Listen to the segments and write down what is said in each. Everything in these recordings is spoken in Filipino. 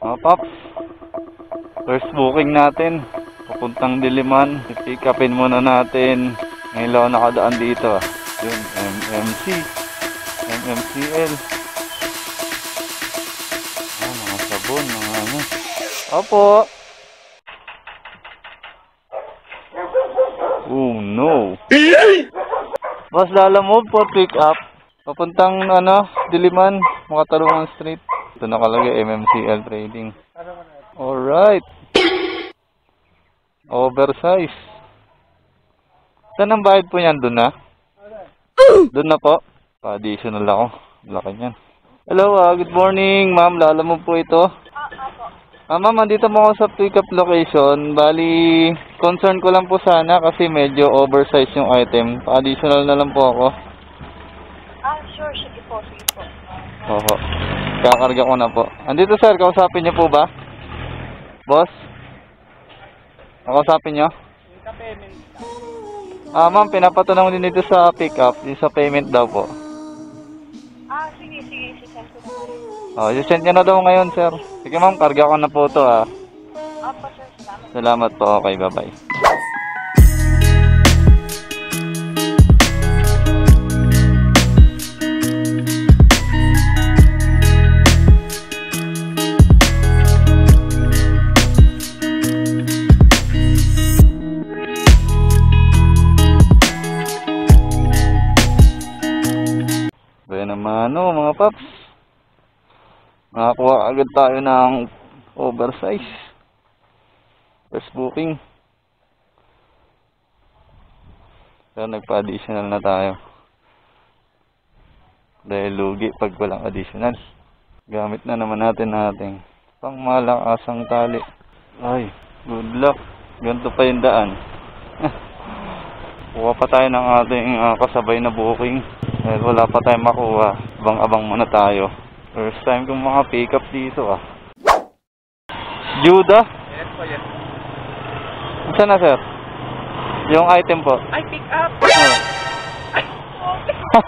Mga paps, first booking natin. Papuntang Diliman. I-pick upin muna natin. Ngayon lang ako nakadaan dito. Yun, MMC. MMCL. Mga sabon, mga ano. Opo. Oh no. Boss, lalamove po, pick up. Papuntang Diliman, Makatarungan Street. Ito nakalagay, MMCL Trading. Alright. Oversize. Saan ang bayad po yan? Doon na? Doon na po. Pa-additional ako. Laki niyan. Hello, good morning. Ma'am, lalamove po ito. Ma'am, andito mo ako sa pick-up location. Bali, concern ko lang po sana kasi medyo oversize yung item. Pa-additional na lang po ako. Sure. Sige po. Oho. Kakarga ko na po. Andito sir, kausapin niyo po ba? Boss? Kausapin niyo? Ma'am, pinapatanong din dito sa pick-up. Dito sa payment daw po. Sige. Sisend ko na kayo. I-send niyo na daw ngayon sir. Sige ma'am, karga ko na po ito Opo sir, salamat. Salamat po. Okay, bye-bye. Mga paps, nakakuha agad tayo ng oversize first booking, pero nagpa-additional na tayo dahil lugi pag walang additional. Gamit na naman natin ating pang malakasang tali. Ay, good luck, ganito pa yung daan. Kuha pa tayo ng ating kasabay na booking dahil wala pa tayong makuha. Abang-abang muna tayo. First time kong pick up dito Judah? Yes po, yes. Saan na sir? Yung item po. Ay, pick up! Ay,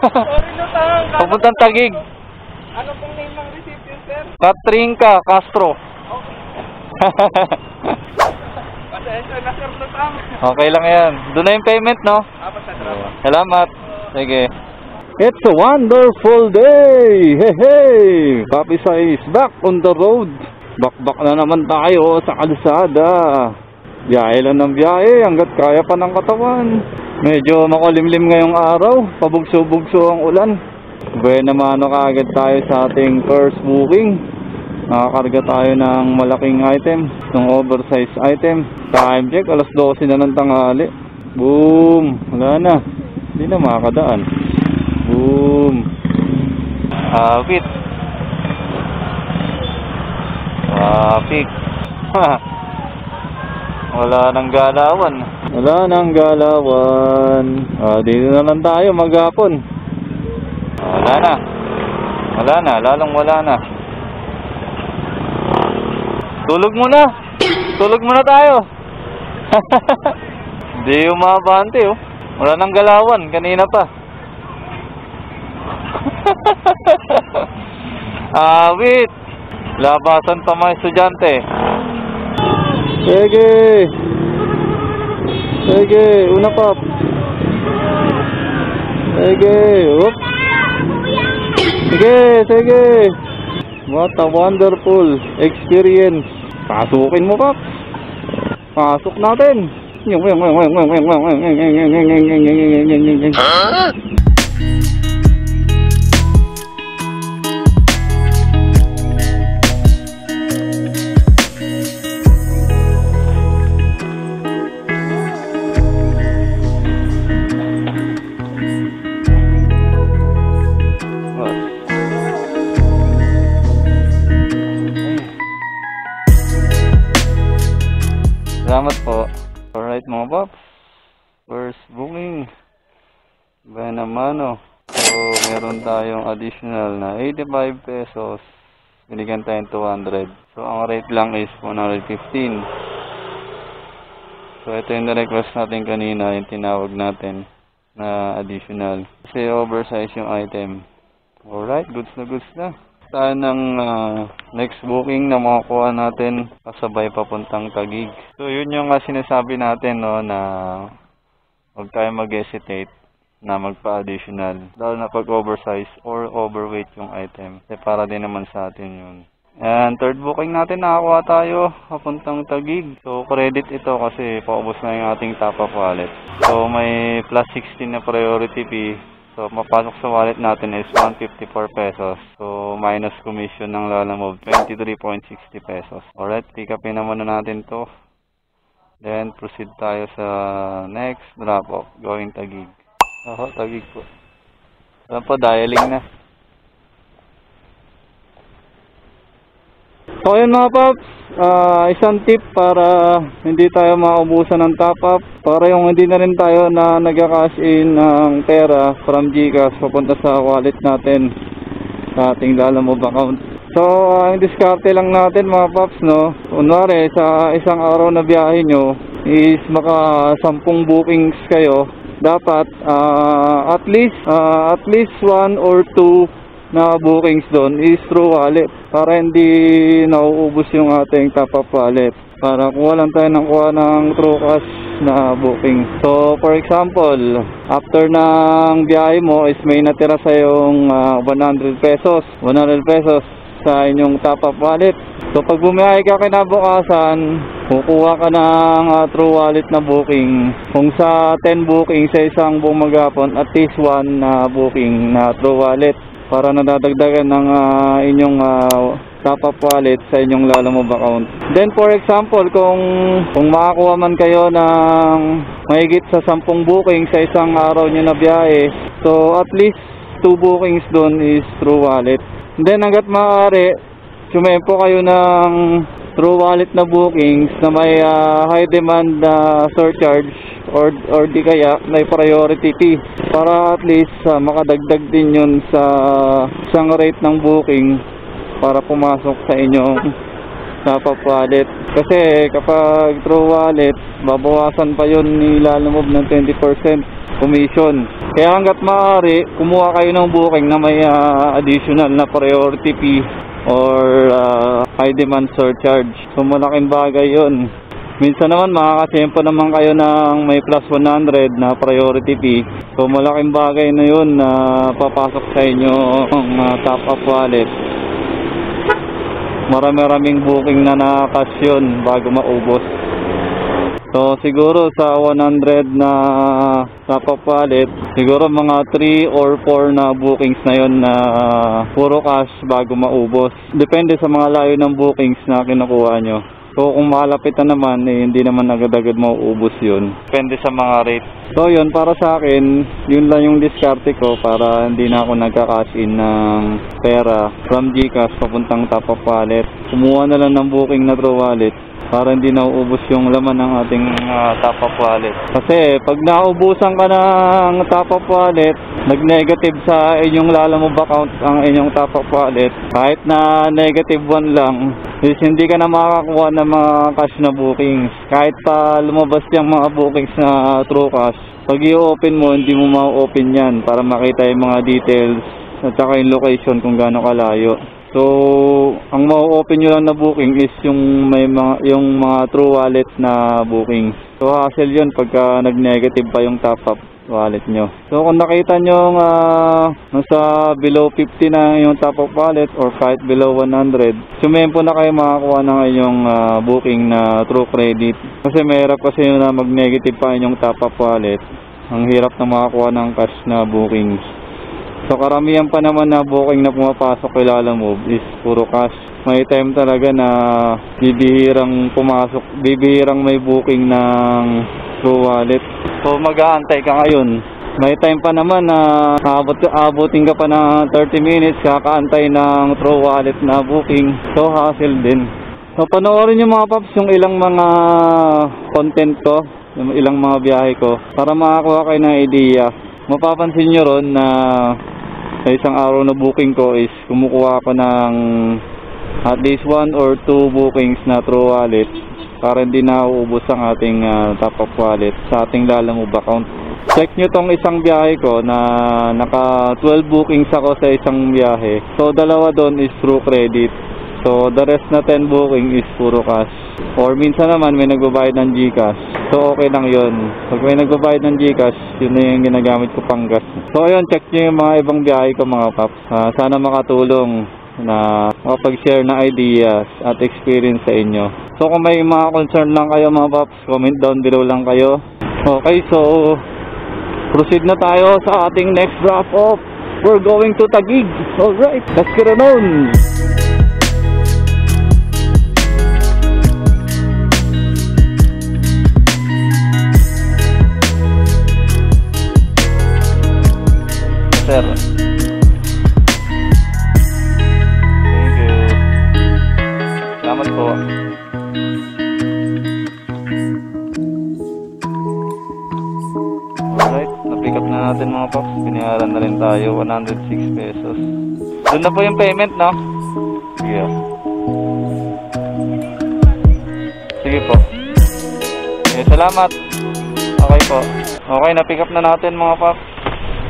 Sorry na tang. Papuntang Taguig. Ano pong name ng receipt yun, sir? Katrinka Castro. Okay. Pasensya na, sir, na tang. Okay lang yan. Doon na yung payment, no? Pasensya. Salamat. Sige. It's a wonderful day! Hey! Papi Sai is back on the road. Bakbak na naman tayo sa kalsada. Biyahe lang ng biyahe hanggat kaya pa ng katawan. Medyo makulimlim ngayong araw. Pabugso-bugso ang ulan. Buena mano kaagad tayo sa ating first booking. Nakakarga tayo ng malaking item, ng oversized item. Time check, alas 12 na ng tanghali. Boom! Wala na. Hindi na makakadaan. Boom! Wait. Traffic. Wala nang galawan. Dito na lang tayo maghapon. Wala na. Lalong wala na. Tulog muna tayo. Hindi umabante Wala nang galawan. Kanina pa. Wait. Labasan pa mga estudyante. Sige, una pa. Sige. What a wonderful experience. Pasukin mo, Paps. Pasok natin. Salamat po. Alright mga Paps. First booking. Buena mano. So meron tayong additional na 85 pesos. Binigyan tayong 200. So ang rate lang is 115. So ito yung na-request natin kanina. Yung tinawag natin na additional. Kasi oversize yung item. Alright, goods na. tayo ng next booking na makakuha natin kasabay papuntang Taguig. So yun yung sinasabi natin, no, na huwag tayo mag-hesitate na magpa-additional, lalo na pag oversize or overweight yung item. Kasi para din naman sa atin yun. And third booking natin, nakakuha tayo papuntang Taguig. So credit ito kasi paubos na yung ating top-up wallet. So may plus 16 na priority fee. So, mapasok sa wallet natin is 154 pesos. So, minus commission ng Lalamove, 23.60 pesos. Alright, pick upin na muna natin to. Then, proceed tayo sa next drop-off, going Taguig. Taguig po. Alam po, dialing na. So, yun mga paps. Isang tip para hindi tayo maubusan ng top up, para yung hindi na rin tayo na nag-cash in ng pera from GCash papunta sa wallet natin sa ating Lalamove account. So ang diskarte lang natin mga paps, no, kunwari sa isang araw na biyahe nyo is maka 10 bookings kayo, dapat at least 1 or 2 na bookings doon is through wallet para hindi nauubos yung ating top up wallet, para kuha lang tayo ng kuha ng true cash na booking. So for example, after ng biyahe mo is may natira sa yung 100 pesos sa inyong top up wallet. So pag bumiyahe ka kinabukasan, kukuha ka ng true wallet na booking. Kung sa 10 booking sa isang buong maghapon, at least 1 na booking na true wallet, para nadadagdagan ng inyong top-up wallet sa inyong Lalamove account. Then for example, kung makakuha man kayo ng mahigit sa 10 booking sa isang araw nyo na biyahe, so at least 2 bookings doon is through wallet. Then hanggat maaari, sumempo kayo ng through wallet na bookings na may high demand na surcharge or di kaya may priority fee, para at least makadagdag din yun sa isang rate ng booking para pumasok sa inyong top-up wallet. Kasi kapag through wallet, babawasan pa yun ni Lalamove ng 20% commission. Kaya hanggat maaari, kumuha kayo ng booking na may additional na priority fee or high demand surcharge. So malaking bagay yun. Minsan naman makakasempo naman kayo ng may plus 100 na priority fee. So malaking bagay na yun na papasok sa inyo ang top up wallet. Maraming booking na nakakas yun bago maubos. So siguro sa 100 na top up wallet, siguro mga 3 or 4 na bookings na yun na puro cash bago maubos. Depende sa mga layo ng bookings na kinukuha nyo. So kung malapitan naman, hindi naman agad-agad mauubos yun. Depende sa mga rate. So yun, para sa akin, yun lang yung diskarte ko para hindi na ako nagka-cash in ng pera from GCash papuntang top up wallet. Kumuha na lang ng booking na through wallet para hindi nauubos yung laman ng ating top up wallet. Kasi pag naubusan ka ng top up wallet, nag-negative sa inyong Lalamove account ang inyong top up wallet, kahit na negative 1 lang, is hindi ka na makakakuha ng mga cash na bookings. Kahit pa lumabas yung mga bookings na true cash, pag i-open mo, hindi mo ma-open yan para makita yung mga details at saka yung location kung gaano kalayo. So, ang ma-open nyo lang na booking is yung mga true wallet na booking. So, hassle yun pagka nag-negative pa yung top-up wallet nyo. So, kung nakita nyo nasa below 50 na yung top-up wallet or kahit below 100, sumempo na kayo makakuha ng inyong booking na true credit. Kasi mahirap kasi yun na mag-negative pa inyong top-up wallet. Ang hirap na makakuha ng cash na bookings. So karamihan pa naman na booking na pumapasok kay Lalamove is puro cash. May time talaga na bibihirang may booking ng true wallet. So mag-aantay ka ngayon. May time pa naman na abutin ka pa ng 30 minutes kakaantay ng true wallet na booking. So hassle din. So panoorin nyo mga paps yung ilang mga content ko, yung ilang mga biyahe ko, para makakuha kayo ng idea. Mapapansin nyo ron na sa isang araw na booking ko is kumukuha ko ng at least 1 or 2 bookings na true wallet para hindi na uubos ang ating top up wallet sa ating Lalamove account. Check nyo tong isang biyahe ko na naka 12 bookings ako sa isang biyahe. So dalawa doon is through credit. So the rest na 10 booking is puro cash. Or minsan naman may nagbabayad ng GCash. So okay lang yun. Pag may nagbabayad ng GCash, yun na yung ginagamit ko pang gas. So ayun, check nyo yung mga ibang biyahe ko mga paps. Sana makatulong na makapag-share na ideas at experience sa inyo. So kung may mga concern lang kayo mga paps, comment down below lang kayo. Okay, so proceed na tayo sa ating next drop off. We're going to Taguig. Alright, let's get it on. Sir, thank you. Salamat po. Alright, na-pick up na natin mga paps. Binayaran na rin tayo, 106 pesos. Doon na po yung payment, no? Sige. Sige po. Okay, salamat. Okay po. Okay, na-pick up na natin mga paps.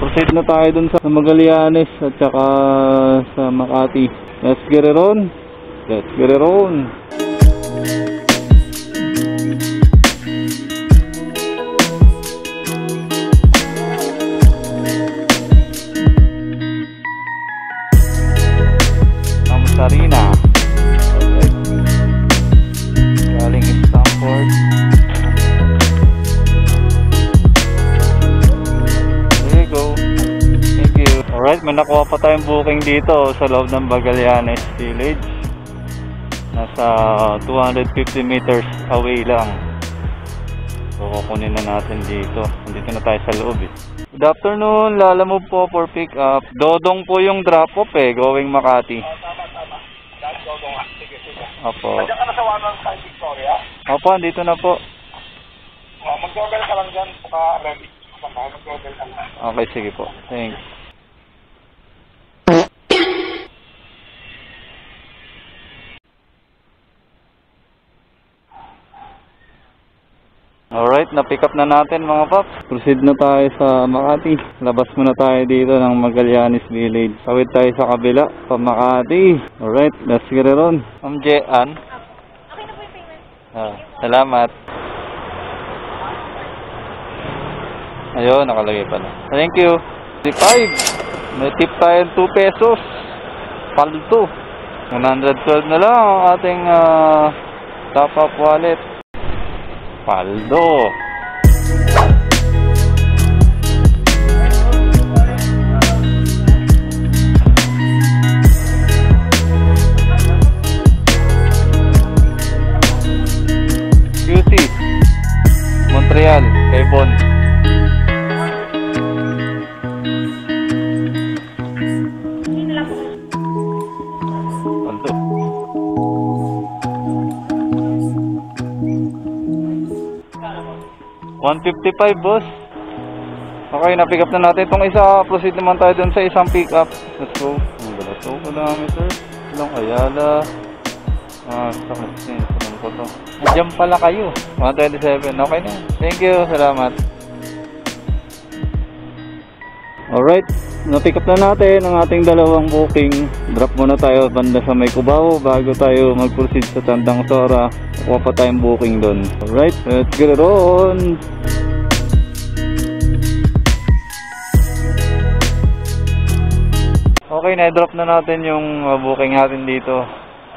Proceed na tayo dun sa Magallanes at saka sa Makati. Let's get it on. Let's get it on. Sarina. Alright. Galing Stanford. There you go. Thank you. Alright, may nakuha pa tayong booking dito sa loob ng Magallanes Village. Nasa 250 meters away lang. So kukunin na natin dito. Nandito na tayo sa loob eh. Good afternoon, Lalamove po for pick up. Dodong po yung drop off eh, going Makati. Opo. Nandiyan ka na sa 115 Victoria? Opo, andito na po. Mag-double ka lang dyan. Ready. Mag-double ka lang. Okay, sige po. Thanks. Alright, na-pick up na natin mga paps. Proceed na tayo sa Makati. Labas muna tayo dito ng Magallanes Village. Tawid tayo sa kabila, pa Makati. Alright, let's get it on. Ma'am Jean. Okay na po yung payment. Salamat. Ayun, nakalagay pa na. Thank you. 35. May tip tayo 2 pesos. Paldo. 112 na lang ang ating top up wallet. Paldo. QC Montreal, Ebon. Paldo. 155 boss. Okay, na-pick up na natin itong isa. Proceed naman tayo dun sa isang pick up. Let's go. Ang gala to, kilometer. Ilang Ayala. Sa kasi sunod ko to. Nandiyan pala kayo. 127. Okay na. Thank you. Salamat. Alright. Na-pick up na natin ang ating dalawang booking. Drop muna tayo banda sa May Cubao bago tayo mag-proceed sa Tandang Sora. Kuha pa tayong booking doon. Alright, let's get it on! Okay, na-drop na natin yung booking natin dito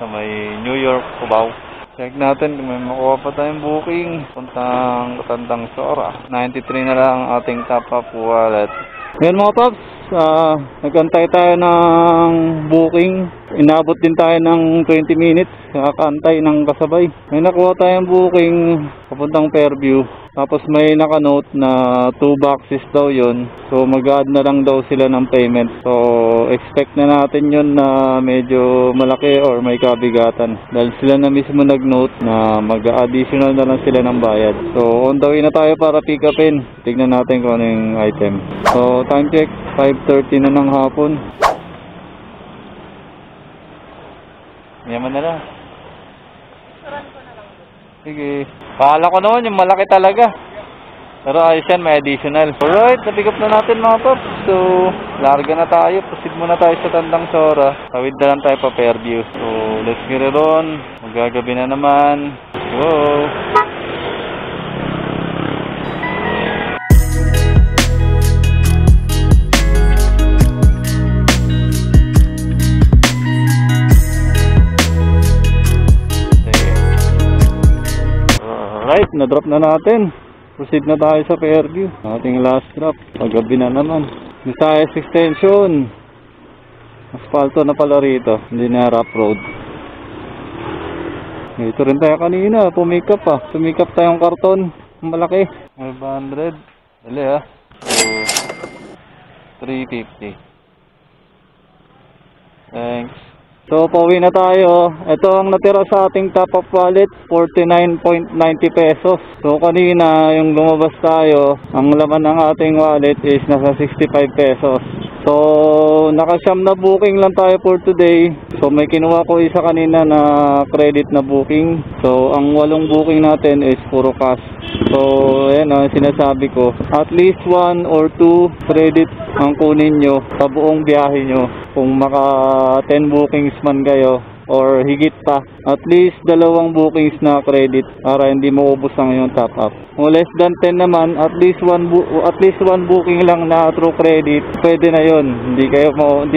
sa may New York, Cubao. Check natin kung may makuha pa tayong booking. Puntang Tandang Sora. 93 na lang ang ating top up wallet. Ngayon mga paps, nagantay tayo ng booking. Inabot din tayo ng 20 minutes. Nakakantay ng kasabay. May nakuha tayong booking papuntang Fairview. Tapos may nakanote na 2 boxes daw yun. So mag-add na lang daw sila ng payment. So expect na natin yun na medyo malaki or may kabigatan. Dahil sila na mismo nag-note na mag-additional na lang sila ng bayad. So on the way na tayo para pick upin. Tignan natin kung ano yung item. So time check, 5:30 na ng hapon. Yaman na lang. Run ko na lang. Sige. Pahala ko naman yung malaki talaga. Pero ayos yan, may additional. Alright, na-pick up na natin mga paps. So, larga na tayo. Proceed muna tayo sa Tandang Sora. Tawid na lang tayo pa Fairview. So, let's get it on. Magagabi na naman. Let's go. Alright, na-drop na natin. Proceed na tayo sa Fairview. Ating last drop. Paggabi na naman. Visayas Extension. Asfalto na pala rito. Hindi na rough road. Ito rin tayo kanina. Pumikap pa. Pumikap tayong karton. Malaki. 500. Dali ha. So, 350. Thanks. So, pauwi na tayo. Ito ang natira sa ating top up wallet, 49.90 pesos. So, kanina, yung lumabas tayo, ang laman ng ating wallet is nasa 65 pesos. So, nakasyam na booking lang tayo for today. So, may kinuha ko isa kanina na credit na booking. So, ang 8 booking natin is puro cash. So, ayan ang sinasabi ko. At least 1 or 2 credit ang kunin nyo sa buong biyahe nyo. Kung maka 10 bookings man kayo or higit pa, at least 2 bookings na credit para hindi maubos ang yung top up. Kung less than 10 naman, at least one booking lang na true credit, pwede na yon. Hindi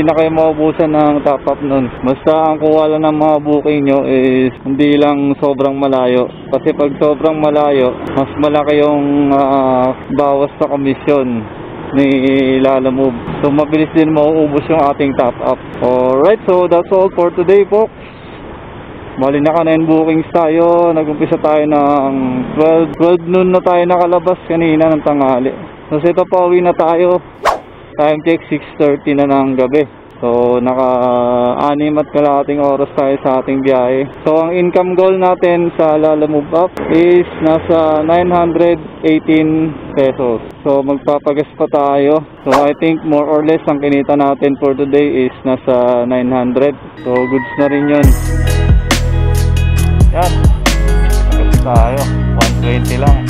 na kayo maubusan ng top up nun. Basta ang kuha lang ng mga booking nyo is hindi lang sobrang malayo. Kasi pag sobrang malayo, mas malaki yung bawas sa komisyon ni Lalamove. So mabilis din mauubos yung ating top up. Alright, so that's all for today folks. Bali naka 9 bookings tayo. Nag-umpisa tayo ng 12 noon na tayo nakalabas kanina ng tanghali. So ito pa, uwi na tayo. Time check 6:30 na ng gabi. So naka 6 at kalahating oras tayo sa ating biyahe. So ang income goal natin sa Lalamove app is nasa 918 pesos. So magpapagas pa tayo. So I think more or less ang kinita natin for today is nasa 900. So goods na rin yun. Yan. Pagas tayo. 120 lang.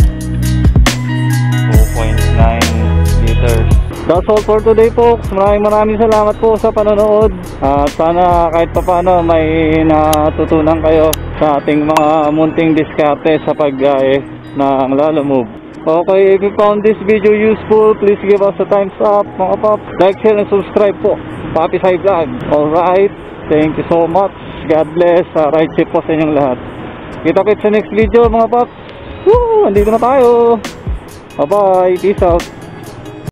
2.9 liters. That's all for today folks. Maraming salamat po sa panonood. At sana kahit papaano may natutunan kayo sa ating mga munting diskarte sa paggae ng Lalamove. Okay, if you found this video useful, please give us a thumbs up mga paps. Like, share, and subscribe po. Papi Sai Vlog. Alright, thank you so much. God bless. Ride safe po sa inyong lahat. Kita-kits sa next video mga paps. Woo! Andito na tayo. Bye bye. Peace out.